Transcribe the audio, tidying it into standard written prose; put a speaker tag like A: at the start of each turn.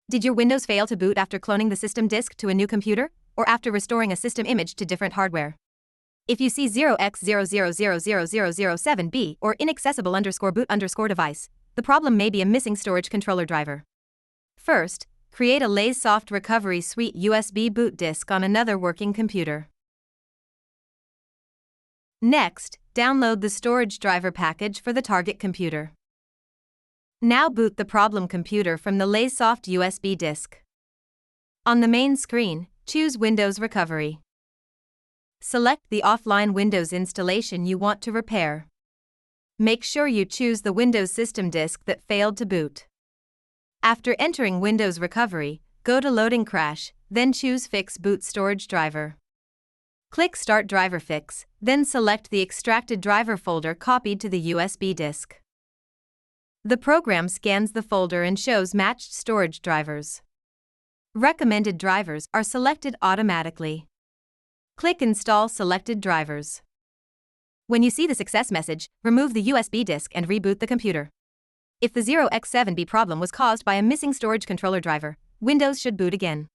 A: Did your Windows fail to boot after cloning the system disk to a new computer, or after restoring a system image to different hardware? If you see 0x000007B or inaccessible_boot_device, the problem may be a missing storage controller driver. First, create a Lazesoft Recovery Suite USB boot disk on another working computer. Next, download the storage driver package for the target computer. Now boot the problem computer from the Lazesoft USB disk. On the main screen, choose Windows Recovery. Select the offline Windows installation you want to repair. Make sure you choose the Windows system disk that failed to boot. After entering Windows Recovery, go to LoadingCrash, then choose Fix Boot Storage Driver. Click Start Driver Fix, then select the extracted driver folder copied to the USB disk. The program scans the folder and shows matched storage drivers. Recommended drivers are selected automatically. Click Install selected drivers. When you see the success message, remove the USB disk and reboot the computer. If the 0x7B problem was caused by a missing storage controller driver, Windows should boot again.